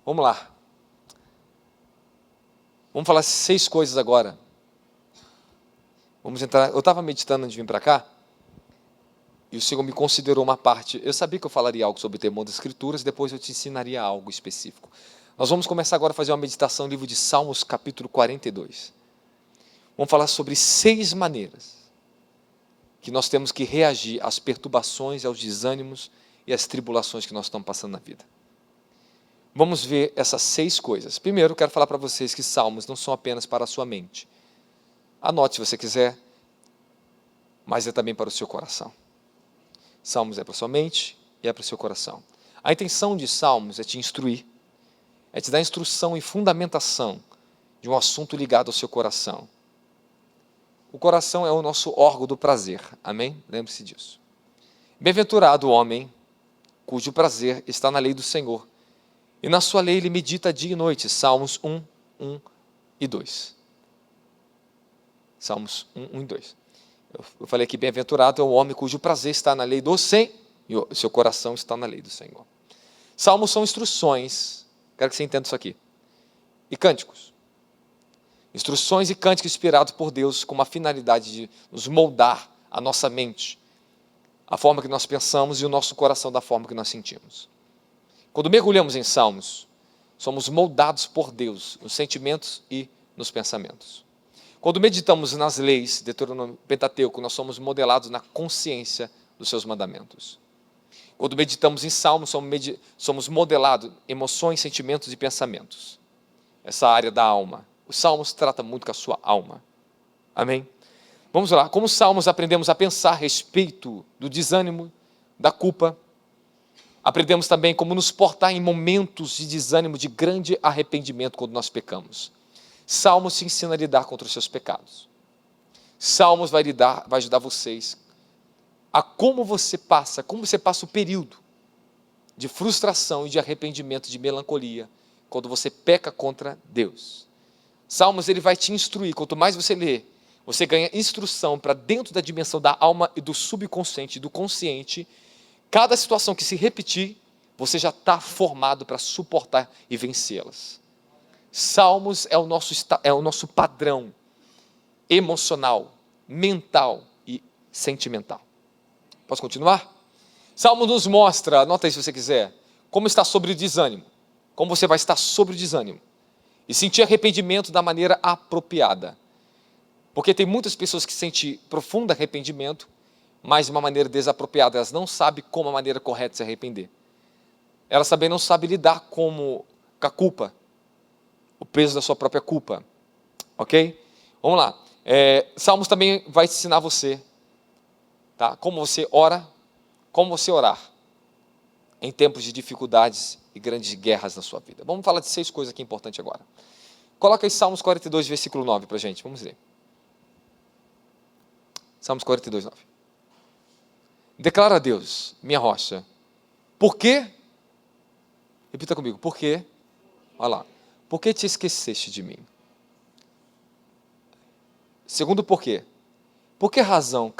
Vamos lá. Vamos falar 6 coisas agora. Vamos entrar. Eu estava meditando antes de vir para cá, e o Senhor me considerou uma parte. Eu sabia que eu falaria algo sobre o temor das Escrituras, depois eu te ensinaria algo específico. Nós vamos começar agora a fazer uma meditação no livro de Salmos, capítulo 42. Vamos falar sobre 6 maneiras que nós temos que reagir às perturbações, aos desânimos e às tribulações que nós estamos passando na vida. Vamos ver essas 6 coisas. Primeiro, quero falar para vocês que salmos não são apenas para a sua mente. Anote se você quiser, mas é também para o seu coração. Salmos é para a sua mente e é para o seu coração. A intenção de salmos é te instruir, é te dar instrução e fundamentação de um assunto ligado ao seu coração. O coração é o nosso órgão do prazer, amém? Lembre-se disso. Bem-aventurado o homem cujo prazer está na lei do Senhor, e na sua lei ele medita dia e noite. Salmos 1, 1 e 2. Salmos 1, 1 e 2. Eu falei aqui, bem-aventurado é o homem cujo prazer está na lei do Senhor, e o seu coração está na lei do Senhor. Salmos são instruções, quero que você entenda isso aqui, e cânticos. Instruções e cânticos inspirados por Deus com uma finalidade de nos moldar a nossa mente, a forma que nós pensamos e o nosso coração da forma que nós sentimos. Quando mergulhamos em salmos, somos moldados por Deus nos sentimentos e nos pensamentos. Quando meditamos nas leis, Deuteronômio, Pentateuco, nós somos modelados na consciência dos seus mandamentos. Quando meditamos em salmos, somos modelados em emoções, sentimentos e pensamentos. Essa área da alma. Os salmos tratam muito com a sua alma. Amém? Vamos lá. Como salmos, aprendemos a pensar a respeito do desânimo, da culpa. Aprendemos também como nos portar em momentos de desânimo, de grande arrependimento quando nós pecamos. Salmos te ensina a lidar contra os seus pecados. Salmos vai ajudar vocês a como você passa o período de frustração e de arrependimento, de melancolia, quando você peca contra Deus. Salmos, ele vai te instruir. Quanto mais você lê, você ganha instrução para dentro da dimensão da alma e do subconsciente e do consciente. Cada situação que se repetir, você já está formado para suportar e vencê-las. Salmos é o nosso padrão emocional, mental e sentimental. Posso continuar? Salmos nos mostra, anota aí se você quiser, como está sobre o desânimo. Como você vai estar sobre o desânimo. E sentir arrependimento da maneira apropriada. Porque tem muitas pessoas que sentem profundo arrependimento, mas de uma maneira desapropriada. Elas não sabem como a maneira correta de se arrepender. Elas também não sabem lidar com a culpa. O peso da sua própria culpa. Ok? Vamos lá. Salmos também vai te ensinar você, tá? Como você ora, como você orar em tempos de dificuldades e grandes guerras na sua vida. Vamos falar de 6 coisas aqui importantes agora. Coloca aí Salmos 42, versículo 9 para a gente. Vamos ler. Salmos 42, 9. Declara a Deus, minha rocha. Por quê? Repita comigo. Por quê? Olha lá. Por que te esqueceste de mim? Segundo porquê. Por que razão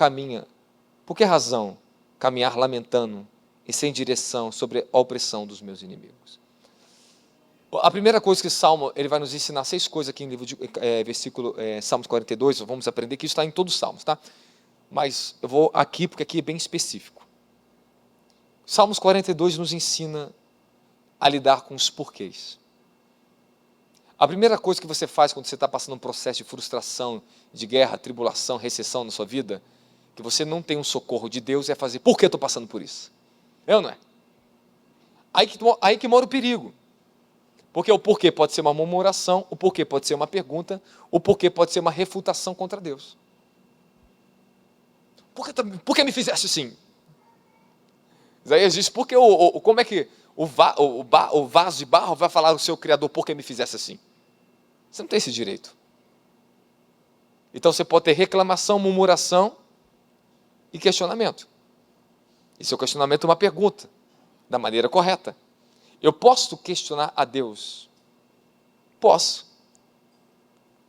caminhar lamentando e sem direção sobre a opressão dos meus inimigos? A primeira coisa que Salmo, ele vai nos ensinar 6 coisas aqui em livro de Salmos 42, vamos aprender que isso está em todos os Salmos, tá? Mas eu vou aqui, porque aqui é bem específico. Salmos 42 nos ensina a lidar com os porquês. A primeira coisa que você faz quando você está passando um processo de frustração, de guerra, tribulação, recessão na sua vida, que você não tem um socorro de Deus, é fazer, por que eu estou passando por isso? É ou não é? Aí que mora o perigo. Porque o porquê pode ser uma murmuração, o porquê pode ser uma pergunta, o porquê pode ser uma refutação contra Deus. Por que me fizeste assim? Isaías diz, como é que o vaso de barro vai falar ao seu Criador, por que me fizesse assim? Você não tem esse direito. Então você pode ter reclamação, murmuração e questionamento. E seu questionamento é uma pergunta, da maneira correta. Eu posso questionar a Deus? Posso.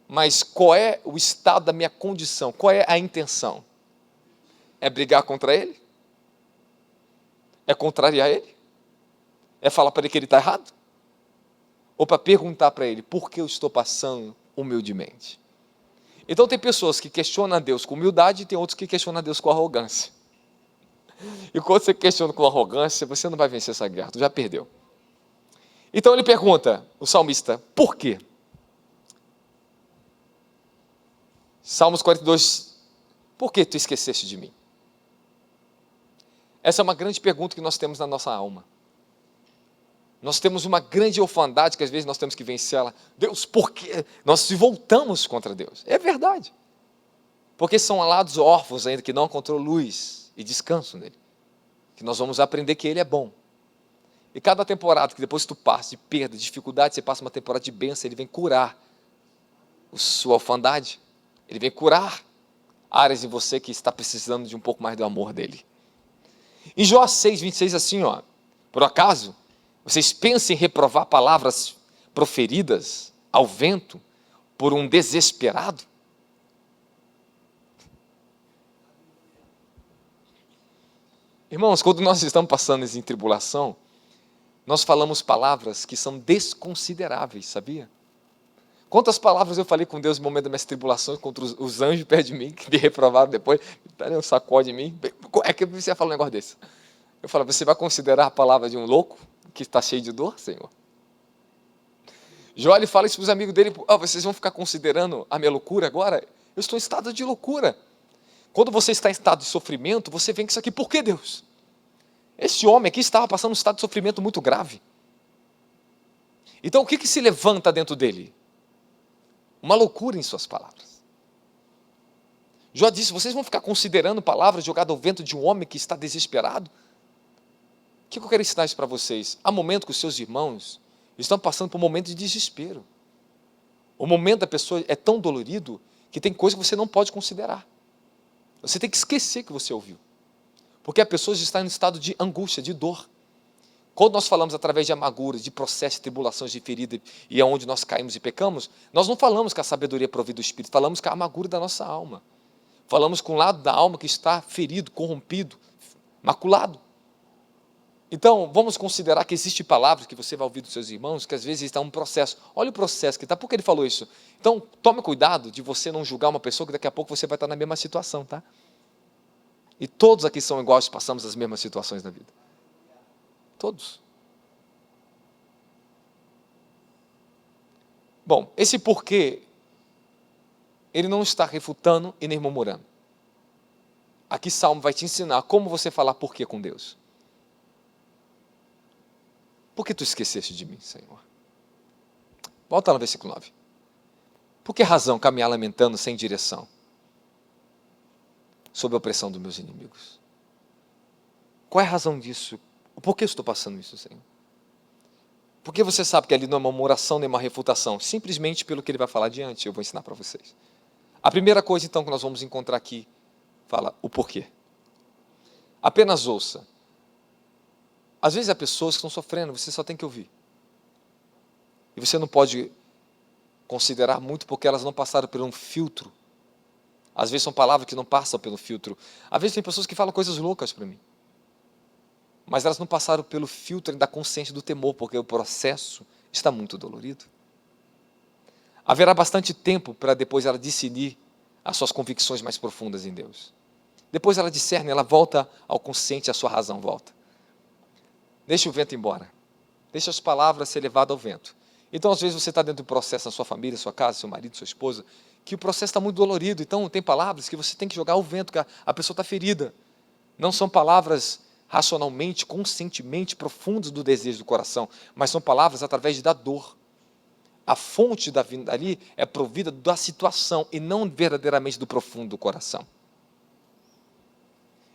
Mas qual é o estado da minha condição? Qual é a intenção? É brigar contra Ele? É contrariar Ele? É falar para Ele que Ele está errado? ou para perguntar para Ele por que eu estou passando humildemente. Então tem pessoas que questionam a Deus com humildade e tem outros que questionam a Deus com arrogância. E quando você questiona com arrogância, você não vai vencer essa guerra, tu já perdeu. Então ele pergunta, o salmista, por quê? Salmos 42, por que tu esqueceste de mim? Essa é uma grande pergunta que nós temos na nossa alma. Nós temos uma grande orfandade que às vezes nós temos que vencer ela. Deus, por quê? Nós se voltamos contra Deus. É verdade. Porque são alados órfãos ainda que não encontrou luz e descanso nele. Que nós vamos aprender que ele é bom. E cada temporada que depois tu passa de perda, de dificuldade, você passa uma temporada de bênção, ele vem curar a sua orfandade. Ele vem curar áreas em você que está precisando de um pouco mais do amor dele. Em Jó 6, 26, assim, ó, por acaso, vocês pensam em reprovar palavras proferidas ao vento por um desesperado? Irmãos, quando nós estamos passando em tribulação, nós falamos palavras que são desconsideráveis, sabia? Quantas palavras eu falei com Deus no momento das minhas tribulações contra os anjos perto de mim, que me reprovaram depois, um sacode em mim. É que você ia falar um negócio desse. Eu falo, você vai considerar a palavra de um louco que está cheio de dor, Senhor? Jó, ele fala isso para os amigos dele, vocês vão ficar considerando a minha loucura agora? Eu estou em estado de loucura. Quando você está em estado de sofrimento, você vem com isso aqui, por que Deus? Esse homem aqui estava passando um estado de sofrimento muito grave. Então o que se levanta dentro dele? Uma loucura em suas palavras. Jó disse, vocês vão ficar considerando palavras jogadas ao vento de um homem que está desesperado? O que eu quero ensinar isso para vocês? Há momento que os seus irmãos estão passando por um momento de desespero. O momento da pessoa é tão dolorido que tem coisa que você não pode considerar. Você tem que esquecer que você ouviu. Porque a pessoa está em um estado de angústia, de dor. Quando nós falamos através de amarguras, de processos, tribulações, de ferida, e é onde nós caímos e pecamos, nós não falamos com a sabedoria provida do Espírito, falamos com a amargura da nossa alma. Falamos com o lado da alma que está ferido, corrompido, maculado. Então, vamos considerar que existem palavras que você vai ouvir dos seus irmãos, que às vezes está um processo. Olha o processo que está, por que ele falou isso? Então, tome cuidado de você não julgar uma pessoa que daqui a pouco você vai estar na mesma situação, tá? E todos aqui são iguais, passamos as mesmas situações na vida. Todos. Bom, esse porquê, ele não está refutando e nem murmurando. Aqui Salmo vai te ensinar como você falar porquê com Deus. Por que tu esqueceste de mim, Senhor? Volta lá no versículo 9. Por que razão caminhar lamentando sem direção? Sob a opressão dos meus inimigos. Qual é a razão disso? Por que eu estou passando isso, Senhor? Porque você sabe que ali não é uma murmuração nem uma refutação, simplesmente pelo que ele vai falar adiante, eu vou ensinar para vocês. A primeira coisa, então, que nós vamos encontrar aqui, fala o porquê. Apenas ouça. Às vezes há pessoas que estão sofrendo, você só tem que ouvir. E você não pode considerar muito porque elas não passaram por um filtro. Às vezes são palavras que não passam pelo filtro. Às vezes tem pessoas que falam coisas loucas para mim. Mas elas não passaram pelo filtro da consciência do temor, porque o processo está muito dolorido. Haverá bastante tempo para depois ela discernir as suas convicções mais profundas em Deus. Depois ela discerne, ela volta ao consciente, a sua razão volta. Deixa o vento ir embora. Deixa as palavras ser levadas ao vento. Então, às vezes, você está dentro do processo na sua família, sua casa, seu marido, sua esposa, que o processo está muito dolorido. Então, tem palavras que você tem que jogar ao vento, que a pessoa está ferida. Não são palavras racionalmente, conscientemente profundas do desejo do coração, mas são palavras através da dor. A fonte da vinda ali é provida da situação e não verdadeiramente do profundo do coração.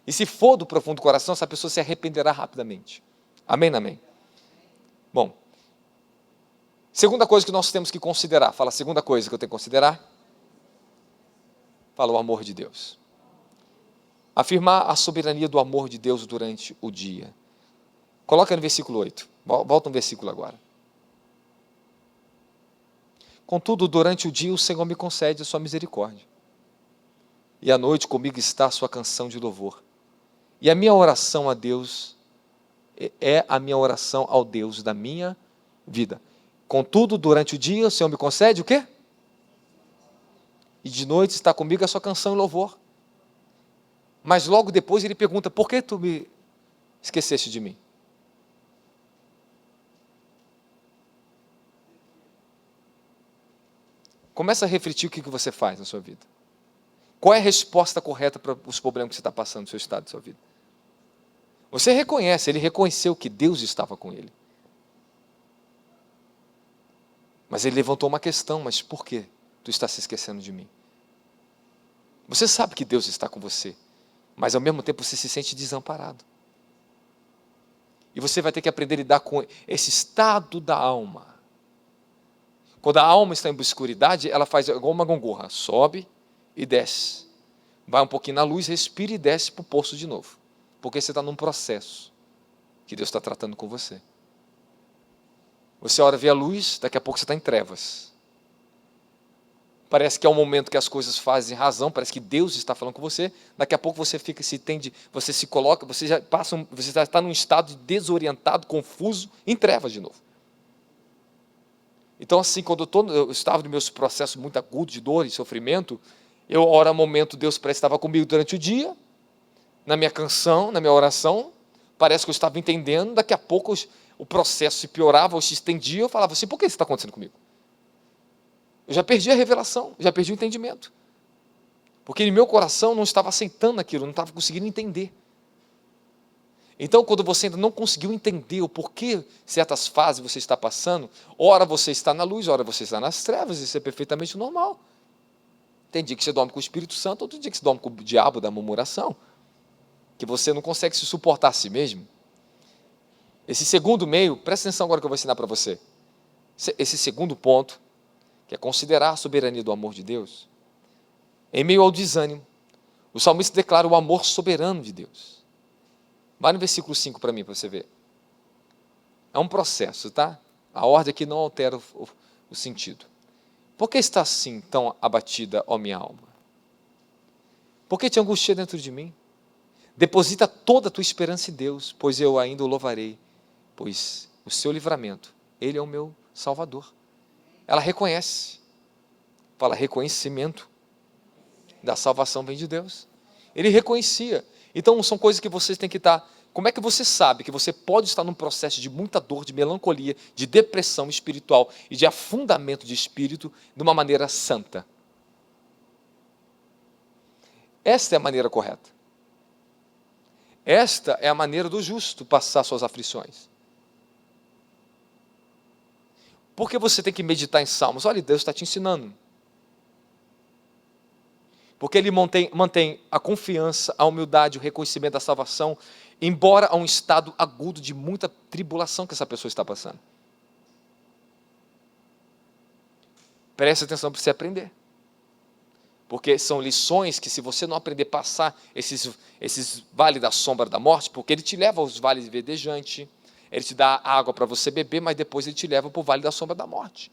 E se for do profundo do coração, essa pessoa se arrependerá rapidamente. Amém, amém? Bom, segunda coisa que nós temos que considerar. Fala, a segunda coisa que eu tenho que considerar. Fala, o amor de Deus. Afirmar a soberania do amor de Deus durante o dia. Coloca no versículo 8. Volta um versículo agora. Contudo, durante o dia o Senhor me concede a sua misericórdia. E à noite comigo está a sua canção de louvor. E a minha oração a Deus é a minha oração ao Deus da minha vida. Contudo, durante o dia, o Senhor me concede o quê? E de noite está comigo a sua canção e louvor. Mas logo depois ele pergunta, por que tu me esqueceste de mim? Começa a refletir o que você faz na sua vida. Qual é a resposta correta para os problemas que você está passando no seu estado, na sua vida? Você reconhece, ele reconheceu que Deus estava com ele. Mas ele levantou uma questão, mas por que tu está se esquecendo de mim? Você sabe que Deus está com você, mas ao mesmo tempo você se sente desamparado. E você vai ter que aprender a lidar com esse estado da alma. Quando a alma está em obscuridade, ela faz igual uma gangorra, sobe e desce. Vai um pouquinho na luz, respira e desce para o poço de novo. Porque você está num processo que Deus está tratando com você. Você ora vê a luz, daqui a pouco você está em trevas. Parece que é um momento que as coisas fazem razão, parece que Deus está falando com você, daqui a pouco você fica, se tende, você se coloca, você já passa, você já está num estado desorientado, confuso, em trevas de novo. Então assim, quando eu estava no meu processo muito agudo de dor e sofrimento, eu oro a momento, Deus parece que estava comigo durante o dia, na minha canção, na minha oração, parece que eu estava entendendo, daqui a pouco o processo se piorava, ou se estendia, eu falava assim, por que isso está acontecendo comigo? Eu já perdi a revelação, já perdi o entendimento. Porque em meu coração não estava aceitando aquilo, não estava conseguindo entender. Então, quando você ainda não conseguiu entender o porquê certas fases você está passando, ora você está na luz, ora você está nas trevas, isso é perfeitamente normal. Tem dia que você dorme com o Espírito Santo, outro dia que você dorme com o diabo da murmuração, que você não consegue se suportar a si mesmo. Esse segundo meio, presta atenção agora que eu vou ensinar para você. Esse segundo ponto, que é considerar a soberania do amor de Deus, em meio ao desânimo, o salmista declara o amor soberano de Deus. Vai no versículo 5 para mim, para você ver. É um processo, tá? A ordem aqui não altera o sentido. Por que está assim tão abatida, ó minha alma? Por que te angustia dentro de mim? Deposita toda a tua esperança em Deus, pois eu ainda o louvarei, pois o seu livramento, Ele é o meu Salvador. Ela reconhece, fala reconhecimento da salvação vem de Deus. Ele reconhecia. Então são coisas que vocês têm que estar. Como é que você sabe que você pode estar num processo de muita dor, de melancolia, de depressão espiritual e de afundamento de espírito de uma maneira santa? Esta é a maneira correta. Esta é a maneira do justo passar suas aflições. Por que você tem que meditar em Salmos? Olha, Deus está te ensinando. Porque ele mantém a confiança, a humildade, o reconhecimento da salvação, embora a um estado agudo de muita tribulação que essa pessoa está passando. Preste atenção para você aprender. Porque são lições que, se você não aprender a passar esses vales da sombra da morte, porque ele te leva aos vales verdejantes, ele te dá água para você beber, mas depois ele te leva para o vale da sombra da morte.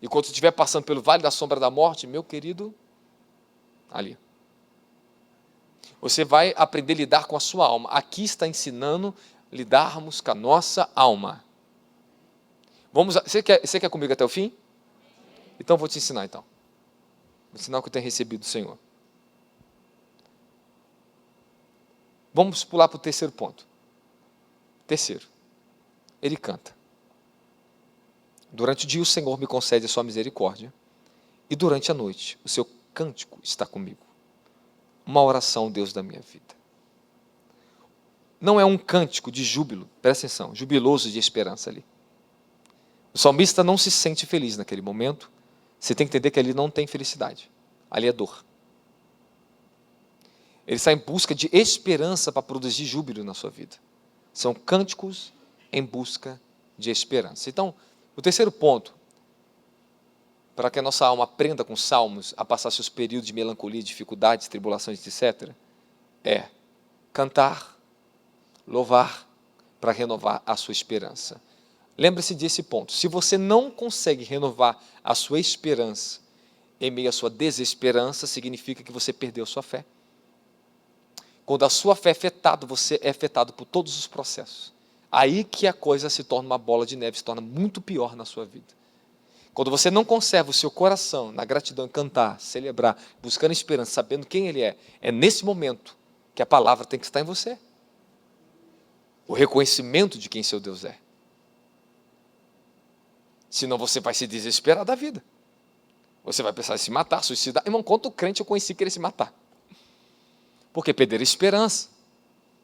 E quando você estiver passando pelo vale da sombra da morte, meu querido, ali. Você vai aprender a lidar com a sua alma. Aqui está ensinando a lidarmos com a nossa alma. Você quer comigo até o fim? Então vou te ensinar então. Vou ensinar o que eu tenho recebido do Senhor. Vamos pular para o terceiro ponto. Terceiro, ele canta. Durante o dia o Senhor me concede a sua misericórdia, e durante a noite o seu cântico está comigo. Uma oração, Deus da minha vida. Não é um cântico de júbilo, presta atenção, jubiloso de esperança ali. O salmista não se sente feliz naquele momento, você tem que entender que ali não tem felicidade, ali é dor. Ele está em busca de esperança para produzir júbilo na sua vida. São cânticos em busca de esperança. Então, o terceiro ponto, para que a nossa alma aprenda com salmos a passar seus períodos de melancolia, dificuldades, tribulações, etc., é cantar, louvar, para renovar a sua esperança. Lembre-se desse ponto. Se você não consegue renovar a sua esperança em meio à sua desesperança, significa que você perdeu sua fé. Quando a sua fé é afetada, você é afetado por todos os processos. Aí que a coisa se torna uma bola de neve, se torna muito pior na sua vida. Quando você não conserva o seu coração na gratidão, em cantar, celebrar, buscando esperança, sabendo quem Ele é nesse momento que a palavra tem que estar em você. O reconhecimento de quem seu Deus é. Senão você vai se desesperar da vida. Você vai pensar em se matar, suicidar. Irmão, quanto crente eu conheci querer se matar? Porque perderam a esperança.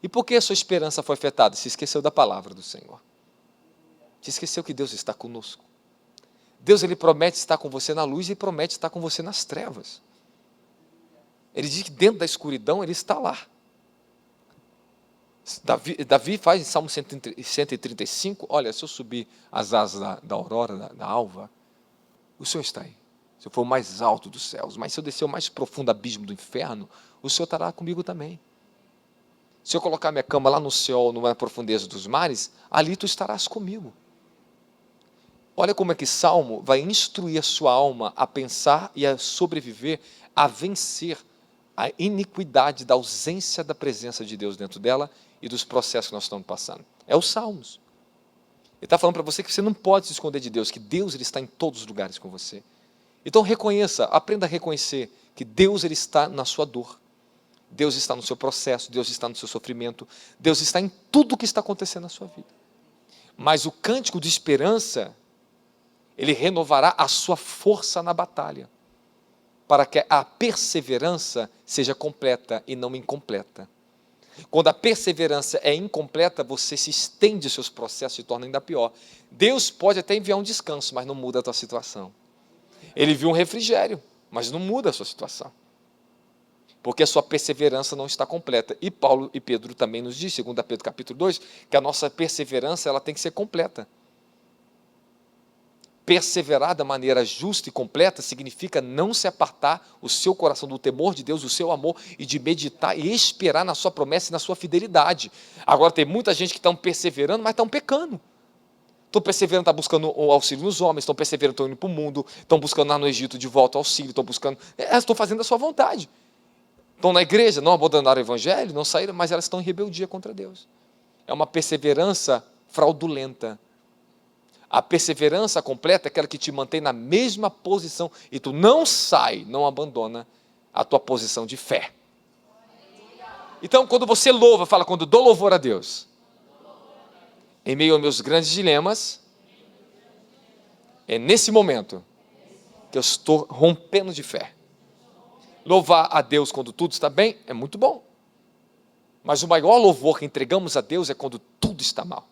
E por que a sua esperança foi afetada? Se esqueceu da palavra do Senhor. Se esqueceu que Deus está conosco. Deus, Ele promete estar com você na luz e promete estar com você nas trevas. Ele diz que dentro da escuridão Ele está lá. Davi faz em Salmo 135, olha, se eu subir as asas da aurora, da alva, o Senhor está aí. Se eu for o mais alto dos céus, mas se eu descer o mais profundo abismo do inferno, o Senhor estará comigo também. Se eu colocar minha cama lá no céu, numa profundeza dos mares, ali tu estarás comigo. Olha como é que Salmo vai instruir a sua alma a pensar e a sobreviver, a vencer a iniquidade da ausência da presença de Deus dentro dela e dos processos que nós estamos passando. É os Salmos. Ele está falando para você que você não pode se esconder de Deus, que Deus Ele está em todos os lugares com você. Então reconheça, aprenda a reconhecer que Deus Ele está na sua dor. Deus está no seu processo, Deus está no seu sofrimento, Deus está em tudo o que está acontecendo na sua vida. Mas o cântico de esperança, ele renovará a sua força na batalha, para que a perseverança seja completa e não incompleta. Quando a perseverança é incompleta, você se estende os seus processos e torna ainda pior. Deus pode até enviar um descanso, mas não muda a tua situação. Ele viu um refrigério, mas não muda a sua situação. Porque a sua perseverança não está completa. E Paulo e Pedro também nos diz, 2 Pedro capítulo 2, que a nossa perseverança ela tem que ser completa. Perseverar da maneira justa e completa significa não se apartar o seu coração do temor de Deus, o seu amor, e de meditar e esperar na sua promessa e na sua fidelidade. Agora tem muita gente que estão perseverando, mas estão pecando. Estão perseverando, estão buscando o auxílio nos homens, estão perseverando, estão indo para o mundo, estão buscando lá no Egito de volta o auxílio, estão buscando, elas estão fazendo a sua vontade. Estão na igreja, não abandonaram o evangelho, não saíram, mas elas estão em rebeldia contra Deus. É uma perseverança fraudulenta. A perseverança completa é aquela que te mantém na mesma posição e tu não sai, não abandona a tua posição de fé. Então, quando você louva, fala, quando dou louvor a Deus, em meio aos meus grandes dilemas, é nesse momento que eu estou rompendo de fé. Louvar a Deus quando tudo está bem é muito bom. Mas o maior louvor que entregamos a Deus é quando tudo está mal.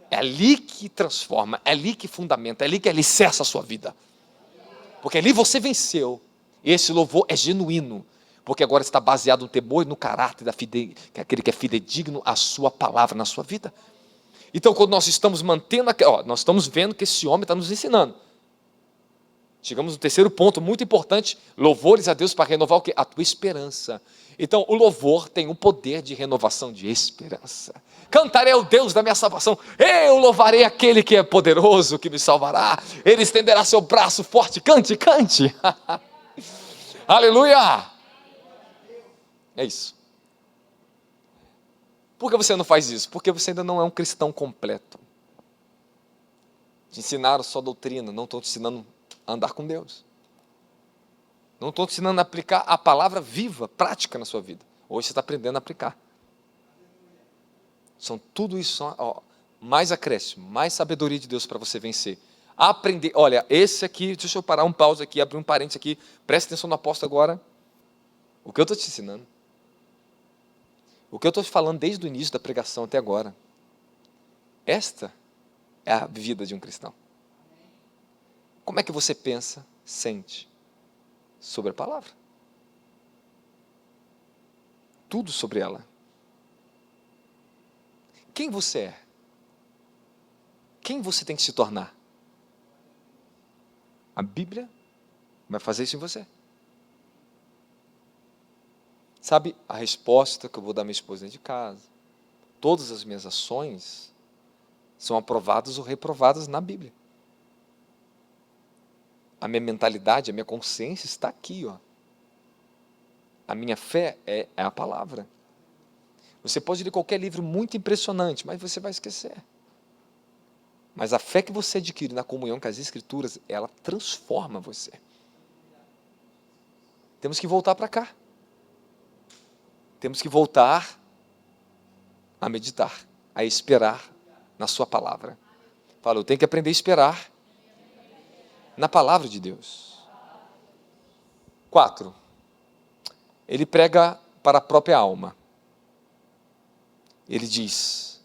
É ali que transforma, é ali que fundamenta, é ali que alicerça a sua vida. Porque ali você venceu. E esse louvor é genuíno. Porque agora está baseado no temor e no caráter aquele que é fidedigno à sua palavra na sua vida. Então, quando nós estamos mantendo, nós estamos vendo que esse homem está nos ensinando. Chegamos no terceiro ponto, muito importante, louvores a Deus para renovar o quê? A tua esperança. Então, o louvor tem um poder de renovação de esperança. Cantarei ao Deus da minha salvação, eu louvarei aquele que é poderoso, que me salvará, ele estenderá seu braço forte, cante, cante. Aleluia! É isso. Por que você não faz isso? Porque você ainda não é um cristão completo. Te ensinaram só doutrina, não estão te ensinando a andar com Deus. Não estou te ensinando a aplicar a palavra viva, prática na sua vida. Hoje você está aprendendo a aplicar. São tudo isso, mais acréscimo, mais sabedoria de Deus para você vencer. Aprender, olha, esse aqui, deixa eu parar um pause aqui, abrir um parênteses aqui, presta atenção no apóstolo agora. O que eu estou te ensinando? O que eu estou te falando desde o início da pregação até agora? Esta é a vida de um cristão. Como é que você pensa, sente sobre a palavra? Tudo sobre ela. Quem você é? Quem você tem que se tornar? A Bíblia vai fazer isso em você. Sabe a resposta que eu vou dar à minha esposa dentro de casa? Todas as minhas ações são aprovadas ou reprovadas na Bíblia. A minha mentalidade, a minha consciência está aqui, ó. A minha fé é a palavra. Você pode ler qualquer livro muito impressionante, mas você vai esquecer. Mas a fé que você adquire na comunhão com as Escrituras, ela transforma você. Temos que voltar para cá. Temos que voltar a meditar, a esperar na sua palavra. Fala, eu tenho que aprender a esperar na palavra de Deus. 4. Ele prega para a própria alma. Ele diz,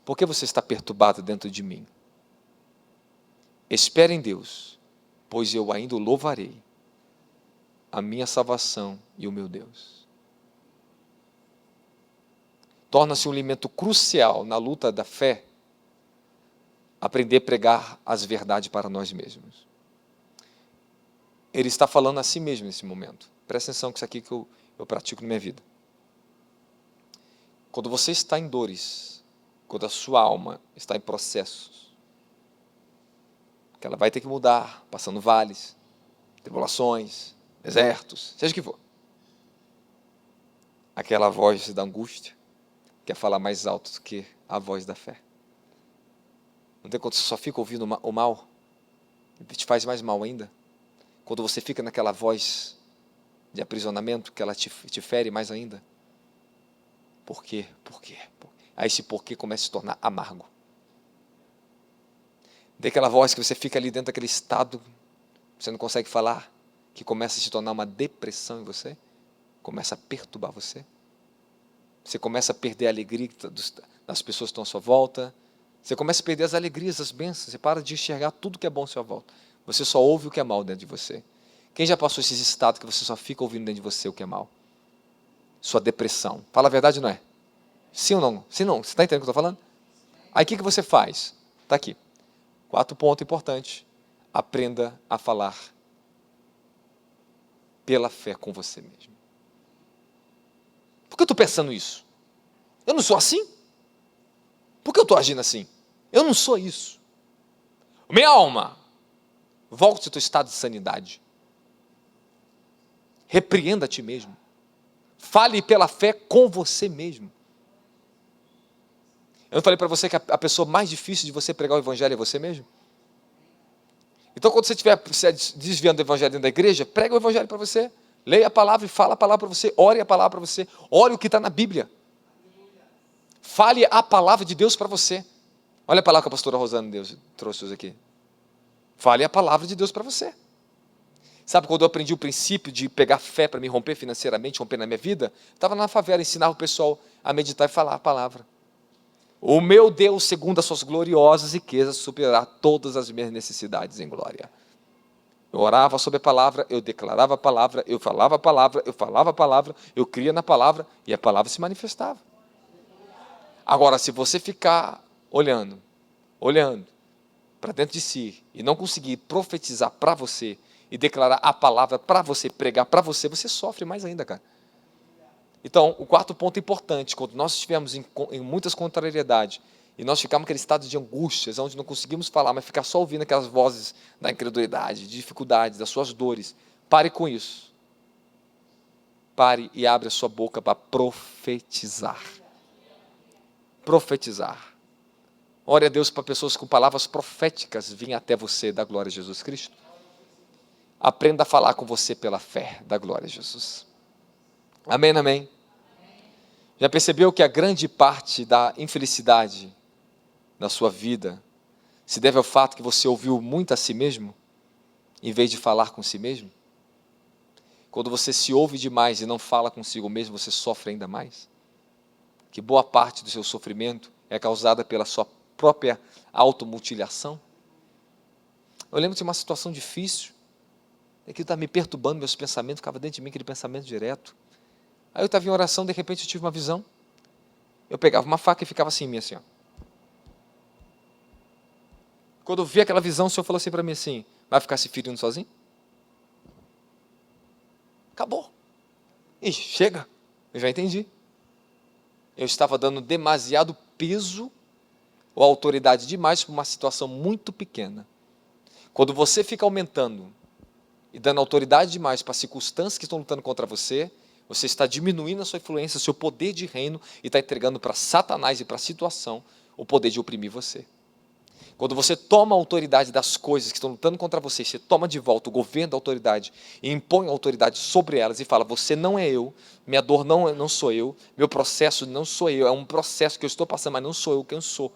por que você está perturbado dentro de mim? Espere em Deus, pois eu ainda o louvarei, a minha salvação e o meu Deus. Torna-se um elemento crucial na luta da fé, aprender a pregar as verdades para nós mesmos. Ele está falando a si mesmo nesse momento. Presta atenção que isso aqui que eu pratico na minha vida. Quando você está em dores, quando a sua alma está em processos, que ela vai ter que mudar, passando vales, tribulações, desertos, seja o que for. Aquela voz da angústia quer falar mais alto do que a voz da fé. Não tem quando você só fica ouvindo o mal, te faz mais mal ainda. Quando você fica naquela voz de aprisionamento, que ela te fere mais ainda. Por quê? Por quê? Aí esse porquê começa a se tornar amargo. Daquela voz que você fica ali dentro daquele estado, você não consegue falar, que começa a se tornar uma depressão em você, começa a perturbar você. Você começa a perder a alegria das pessoas que estão à sua volta. Você começa a perder as alegrias, as bênçãos. Você para de enxergar tudo que é bom à sua volta. Você só ouve o que é mal dentro de você. Quem já passou esses estados que você só fica ouvindo dentro de você o que é mal? Sua depressão. Fala a verdade, não é? Sim ou não? Sim ou não? Você está entendendo o que eu estou falando? Aí o que você faz? Está aqui. 4 pontos importantes. Aprenda a falar pela fé com você mesmo. Por que eu estou pensando isso? Eu não sou assim? Por que eu estou agindo assim? Eu não sou isso. Minha alma, volte ao teu estado de sanidade. Repreenda a ti mesmo. Fale pela fé com você mesmo. Eu não falei para você que a pessoa mais difícil de você pregar o evangelho é você mesmo? Então, quando você estiver se desviando do evangelho dentro da igreja, prega o evangelho para você. Leia a palavra e fala a palavra para você. Ore a palavra para você. Ore o que está na Bíblia. Fale a palavra de Deus para você. Olha a palavra que a pastora Rosana Deus trouxe hoje aqui. Fale a palavra de Deus para você. Sabe quando eu aprendi o princípio de pegar fé para me romper financeiramente, romper na minha vida? Estava na favela, ensinava o pessoal a meditar e falar a palavra. O meu Deus, segundo as suas gloriosas riquezas, superará todas as minhas necessidades em glória. Eu orava sobre a palavra, eu declarava a palavra, eu falava a palavra, eu falava a palavra, eu cria na palavra e a palavra se manifestava. Agora, se você ficar olhando para dentro de si e não conseguir profetizar para você e declarar a palavra para você, pregar para você, você sofre mais ainda, cara. Então, o 4 ponto importante, quando nós estivermos em muitas contrariedades e nós ficarmos naquele estado de angústias, onde não conseguimos falar, mas ficar só ouvindo aquelas vozes da incredulidade, de dificuldades, das suas dores, pare com isso. Pare e abre a sua boca para profetizar. Profetizar. Ore a Deus para pessoas com palavras proféticas virem até você da glória de Jesus Cristo. Aprenda a falar com você pela fé da glória de Jesus. Amém, amém? Já percebeu que a grande parte da infelicidade da sua vida se deve ao fato que você ouviu muito a si mesmo, em vez de falar com si mesmo? Quando você se ouve demais e não fala consigo mesmo, você sofre ainda mais? Que boa parte do seu sofrimento é causada pela sua própria automutilação? Eu lembro de uma situação difícil, aquilo estava me perturbando, meus pensamentos, ficava dentro de mim aquele pensamento direto. Aí eu estava em oração, de repente eu tive uma visão. Eu pegava uma faca e ficava assim em mim, assim, ó. Quando eu vi aquela visão, o Senhor falou assim para mim assim, vai ficar se ferindo sozinho? Acabou. Ixi, chega, eu já entendi. Eu estava dando demasiado peso ou autoridade demais para uma situação muito pequena. Quando você fica aumentando e dando autoridade demais para circunstâncias que estão lutando contra você, Você está diminuindo a sua influência, o seu poder de reino e está entregando para Satanás e para a situação o poder de oprimir você. Quando você toma a autoridade das coisas que estão lutando contra você, você toma de volta o governo da autoridade e impõe a autoridade sobre elas e fala, você não é eu, minha dor não sou eu, meu processo não sou eu, é um processo que eu estou passando, mas não sou eu quem eu sou.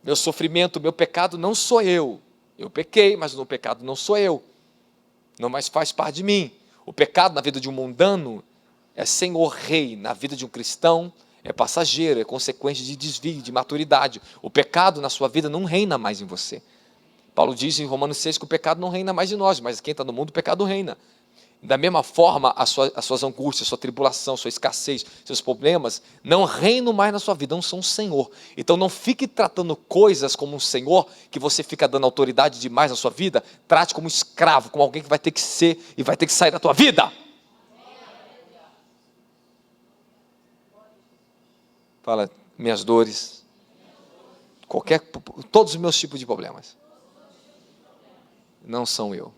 Meu sofrimento, meu pecado não sou eu. Eu pequei, mas o pecado não sou eu. Não mais faz parte de mim. O pecado na vida de um mundano é senhor rei, na vida de um cristão é passageiro, é consequência de desvio, de maturidade. O pecado na sua vida não reina mais em você. Paulo diz em Romanos 6 que o pecado não reina mais em nós, mas quem está no mundo, o pecado reina. Da mesma forma, as suas angústias, sua tribulação, sua escassez, seus problemas, não reinam mais na sua vida, não são um senhor. Então não fique tratando coisas como um senhor, que você fica dando autoridade demais na sua vida, trate como escravo, como alguém que vai ter que ser e vai ter que sair da tua vida. Fala, minhas dores, todos os meus tipos de problemas, não são eu,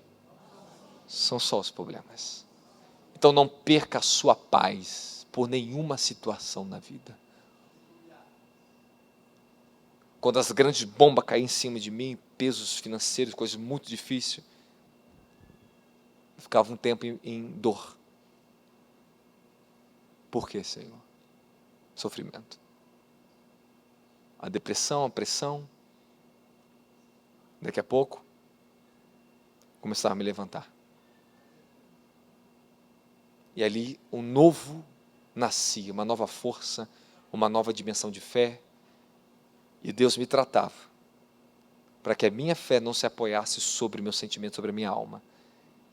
são só os problemas. Então não perca a sua paz por nenhuma situação na vida. Quando as grandes bombas caíam em cima de mim, pesos financeiros, coisas muito difíceis, eu ficava um tempo em dor. Por quê, Senhor? Sofrimento. A depressão, a pressão. Daqui a pouco, começava a me levantar. E ali um novo nascia, uma nova força, uma nova dimensão de fé. E Deus me tratava para que a minha fé não se apoiasse sobre o meu sentimento, sobre a minha alma.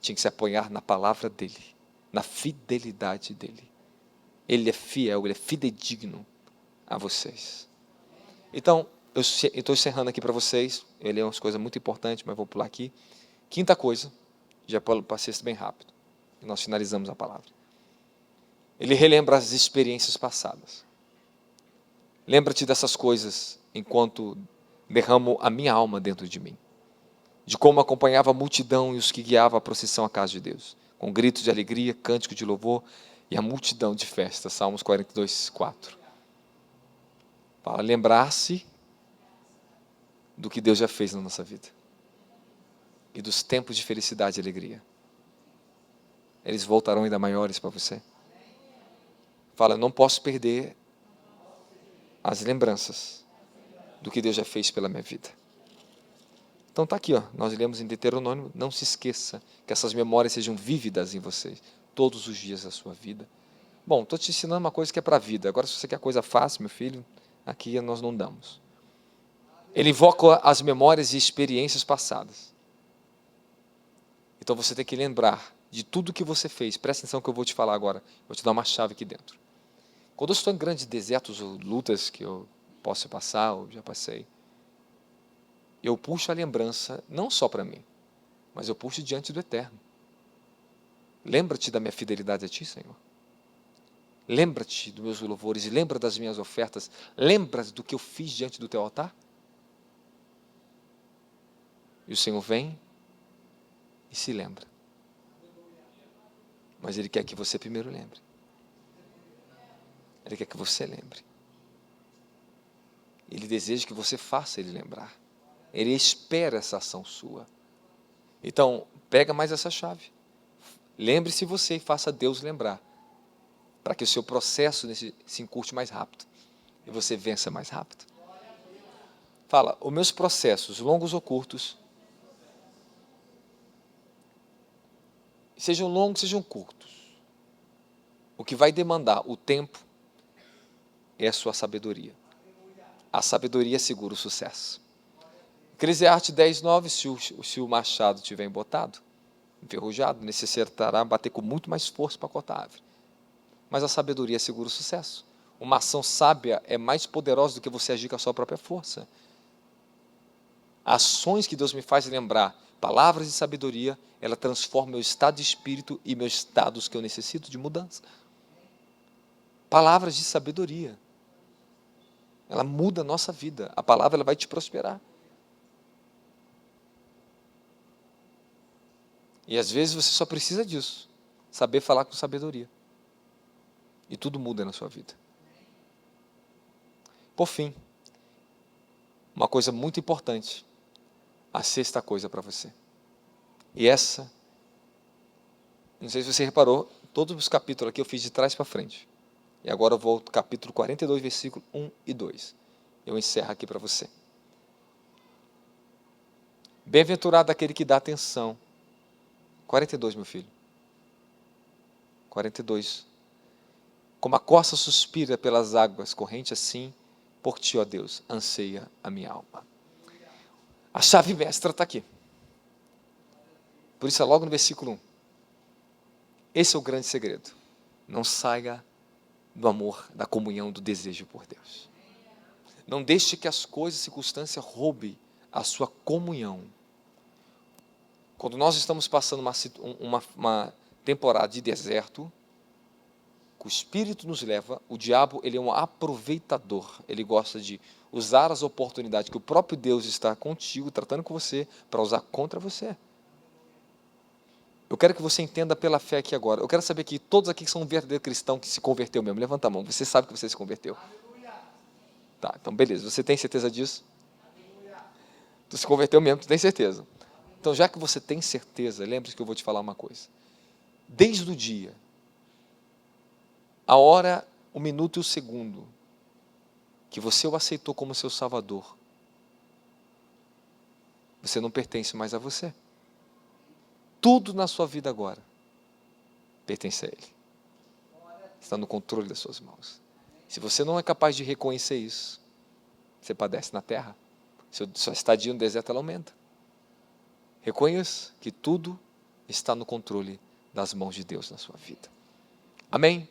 Tinha que se apoiar na palavra dEle, na fidelidade dEle. Ele é fiel, Ele é fidedigno a vocês. Então, eu estou encerrando aqui para vocês. Ele é umas coisas muito importantes, mas vou pular aqui. Quinta coisa, já passei isso bem rápido. E nós finalizamos a palavra. Ele relembra as experiências passadas. Lembra-te dessas coisas enquanto derramo a minha alma dentro de mim. De como acompanhava a multidão e os que guiava a procissão à casa de Deus. Com gritos de alegria, cântico de louvor e a multidão de festa. Salmos 42, 4. Para lembrar-se do que Deus já fez na nossa vida. E dos tempos de felicidade e alegria. Eles voltarão ainda maiores para você. Fala, não posso perder as lembranças do que Deus já fez pela minha vida. Então está aqui, ó, nós lemos em Deuteronômio, não se esqueça que essas memórias sejam vívidas em você, todos os dias da sua vida. Bom, estou te ensinando uma coisa que é para a vida, agora se você quer coisa fácil, meu filho, aqui nós não damos. Ele invoca as memórias e experiências passadas. Então você tem que lembrar de tudo que você fez, presta atenção que eu vou te falar agora, vou te dar uma chave aqui dentro. Quando eu estou em grandes desertos ou lutas que eu posso passar, ou já passei, eu puxo a lembrança, não só para mim, mas eu puxo diante do Eterno. Lembra-te da minha fidelidade a Ti, Senhor. Lembra-te dos meus louvores, e lembra das minhas ofertas, lembra do que eu fiz diante do Teu altar? E o Senhor vem e se lembra. Mas Ele quer que você primeiro lembre. Ele quer que você lembre. Ele deseja que você faça Ele lembrar. Ele espera essa ação sua. Então, pega mais essa chave. Lembre-se você e faça Deus lembrar. Para que o seu processo se encurte mais rápido. E você vença mais rápido. Fala, os meus processos, longos ou curtos, sejam longos, sejam curtos. O que vai demandar o tempo é a sua sabedoria. A sabedoria segura o sucesso. Eclesiastes 10:9, se o machado estiver embotado, enferrujado, necessitará bater com muito mais força para cortar a árvore. Mas a sabedoria segura o sucesso. Uma ação sábia é mais poderosa do que você agir com a sua própria força. Ações que Deus me faz lembrar, palavras de sabedoria, ela transforma meu estado de espírito e meus estados que eu necessito de mudança. Palavras de sabedoria. Ela muda a nossa vida. A palavra ela vai te prosperar. E às vezes você só precisa disso. saber falar com sabedoria. E tudo muda na sua vida. Por fim, uma coisa muito importante, a sexta coisa para você. E essa, não sei se você reparou, todos os capítulos aqui eu fiz de trás para frente. E agora eu vou ao capítulo 42, versículo 1 e 2. Eu encerro aqui para você. Bem-aventurado aquele que dá atenção. 42, meu filho. 42. Como a corça suspira pelas águas correntes, assim, por ti, ó Deus, anseia a minha alma. A chave mestra está aqui. Por isso é logo no versículo 1. Esse é o grande segredo. Não saia do amor, da comunhão, do desejo por Deus. Não deixe que as coisas e circunstâncias roubem a sua comunhão. Quando nós estamos passando uma temporada de deserto, que o Espírito nos leva, o diabo ele é um aproveitador. Ele gosta de usar as oportunidades que o próprio Deus está contigo, tratando com você, para usar contra você. Eu quero que você entenda pela fé aqui agora. Eu quero saber que todos aqui que são um verdadeiro cristão que se converteu mesmo. Levanta a mão. Você sabe que você se converteu. Tá, então beleza. Você tem certeza disso? Tu se converteu mesmo, tu tem certeza. Então, já que você tem certeza, lembre-se que eu vou te falar uma coisa. Desde o dia, a hora, o minuto e o segundo que você o aceitou como seu Salvador, você não pertence mais a você. Tudo na sua vida agora pertence a Ele. Está no controle das suas mãos. Se você não é capaz de reconhecer isso, você padece na terra. Sua estadia no deserto ela aumenta. Reconheça que tudo está no controle das mãos de Deus na sua vida. Amém?